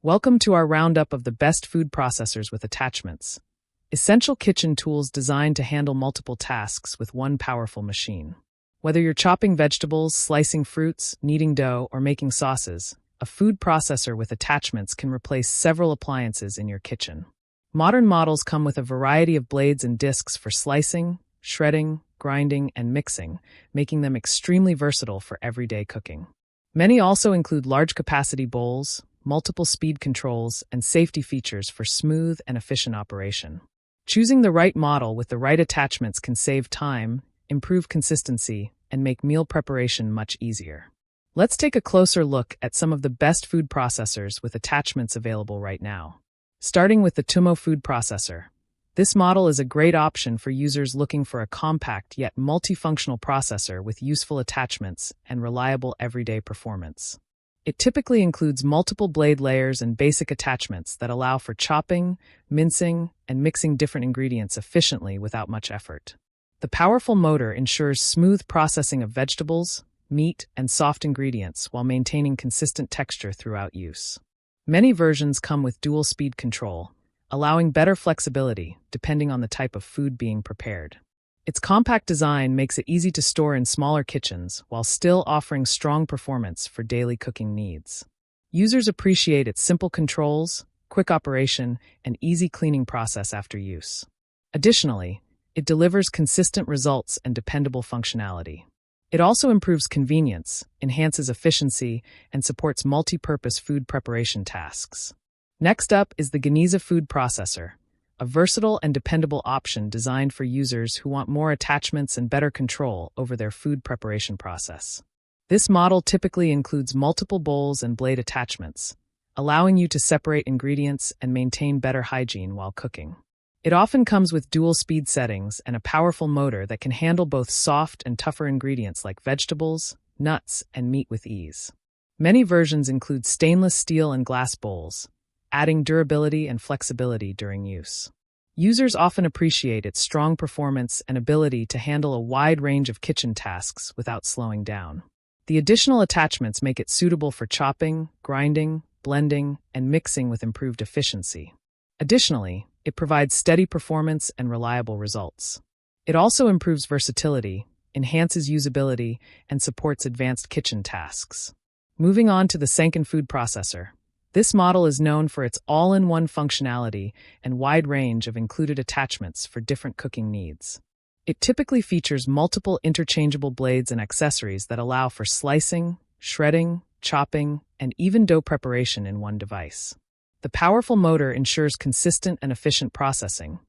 Welcome to our roundup of the best food processors with attachments. Essential kitchen tools designed to handle multiple tasks with one powerful machine. Whether you're chopping vegetables, slicing fruits, kneading dough, or making sauces, a food processor with attachments can replace several appliances in your kitchen. Modern models come with a variety of blades and discs for slicing, shredding, grinding, and mixing, making them extremely versatile for everyday cooking. Many also include large-capacity bowls, multiple speed controls, and safety features for smooth and efficient operation. Choosing the right model with the right attachments can save time, improve consistency, and make meal preparation much easier. Let's take a closer look at some of the best food processors with attachments available right now. Starting with the Tumo food processor. This model is a great option for users looking for a compact yet multifunctional processor with useful attachments and reliable everyday performance. It typically includes multiple blade layers and basic attachments that allow for chopping, mincing, and mixing different ingredients efficiently without much effort. The powerful motor ensures smooth processing of vegetables, meat, and soft ingredients while maintaining consistent texture throughout use. Many versions come with dual speed control, allowing better flexibility depending on the type of food being prepared. Its compact design makes it easy to store in smaller kitchens while still offering strong performance for daily cooking needs. Users appreciate its simple controls, quick operation, and easy cleaning process after use. Additionally, it delivers consistent results and dependable functionality. It also improves convenience, enhances efficiency, and supports multi-purpose food preparation tasks. Next up is the Geniza food processor, a versatile and dependable option designed for users who want more attachments and better control over their food preparation process. This model typically includes multiple bowls and blade attachments, allowing you to separate ingredients and maintain better hygiene while cooking. It often comes with dual speed settings and a powerful motor that can handle both soft and tougher ingredients like vegetables, nuts, and meat with ease. Many versions include stainless steel and glass bowls, adding durability and flexibility during use. Users often appreciate its strong performance and ability to handle a wide range of kitchen tasks without slowing down. The additional attachments make it suitable for chopping, grinding, blending, and mixing with improved efficiency. Additionally, it provides steady performance and reliable results. It also improves versatility, enhances usability, and supports advanced kitchen tasks. Moving on to the Senken food processor. This model is known for its all-in-one functionality and wide range of included attachments for different cooking needs. It typically features multiple interchangeable blades and accessories that allow for slicing, shredding, chopping, and even dough preparation in one device. The powerful motor ensures consistent and efficient processing,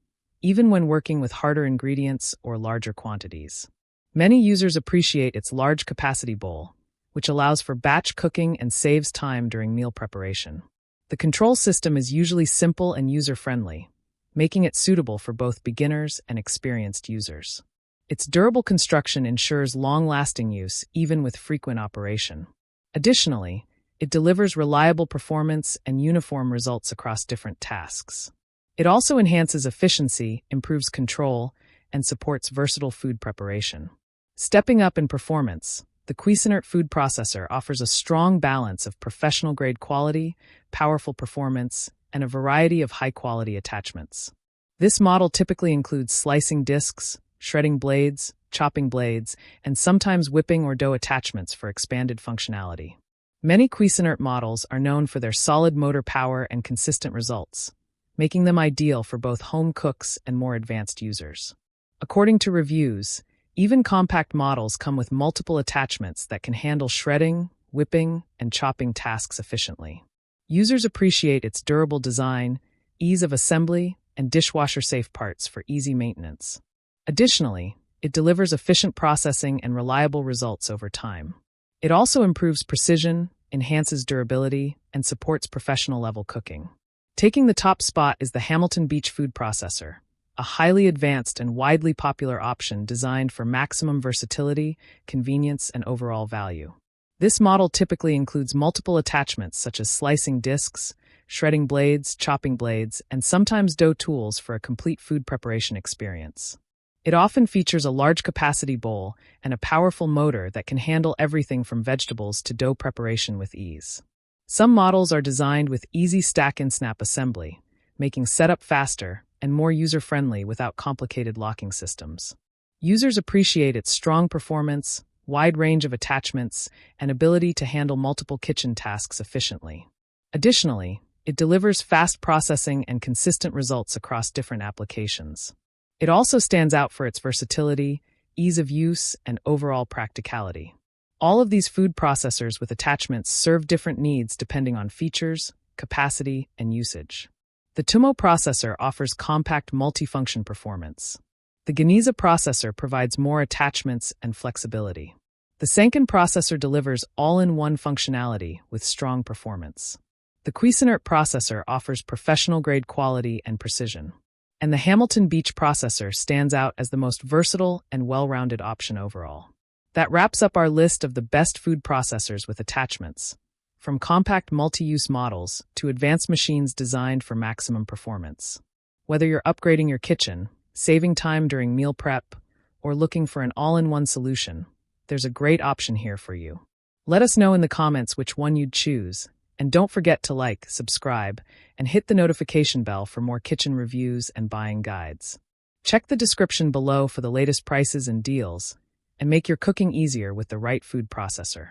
even when working with harder ingredients or larger quantities. Many users appreciate its large capacity bowl, which allows for batch cooking and saves time during meal preparation. The control system is usually simple and user-friendly, making it suitable for both beginners and experienced users. Its durable construction ensures long-lasting use even with frequent operation. Additionally, it delivers reliable performance and uniform results across different tasks. It also enhances efficiency, improves control, and supports versatile food preparation. Stepping up in performance, the Cuisinart food processor offers a strong balance of professional-grade quality, powerful performance, and a variety of high-quality attachments. This model typically includes slicing discs, shredding blades, chopping blades, and sometimes whipping or dough attachments for expanded functionality. Many Cuisinart models are known for their solid motor power and consistent results, making them ideal for both home cooks and more advanced users. According to reviews, even compact models come with multiple attachments that can handle shredding, whipping, and chopping tasks efficiently. Users appreciate its durable design, ease of assembly, and dishwasher-safe parts for easy maintenance. Additionally, it delivers efficient processing and reliable results over time. It also improves precision, enhances durability, and supports professional-level cooking. Taking the top spot is the Hamilton Beach food processor, a highly advanced and widely popular option designed for maximum versatility, convenience, and overall value. This model typically includes multiple attachments such as slicing discs, shredding blades, chopping blades, and sometimes dough tools for a complete food preparation experience. It often features a large capacity bowl and a powerful motor that can handle everything from vegetables to dough preparation with ease. Some models are designed with easy stack-and-snap assembly, making setup faster and more user-friendly without complicated locking systems. Users appreciate its strong performance, wide range of attachments, and ability to handle multiple kitchen tasks efficiently. Additionally, it delivers fast processing and consistent results across different applications. It also stands out for its versatility, ease of use, and overall practicality. All of these food processors with attachments serve different needs depending on features, capacity, and usage. The Tumo processor offers compact multifunction performance. The Geniza processor provides more attachments and flexibility. The Sanken processor delivers all-in-one functionality with strong performance. The Cuisinart processor offers professional-grade quality and precision. And the Hamilton Beach processor stands out as the most versatile and well-rounded option overall. That wraps up our list of the best food processors with attachments, from compact multi-use models to advanced machines designed for maximum performance. Whether you're upgrading your kitchen, saving time during meal prep, or looking for an all-in-one solution, there's a great option here for you. Let us know in the comments which one you'd choose, and don't forget to like, subscribe, and hit the notification bell for more kitchen reviews and buying guides. Check the description below for the latest prices and deals, and make your cooking easier with the right food processor.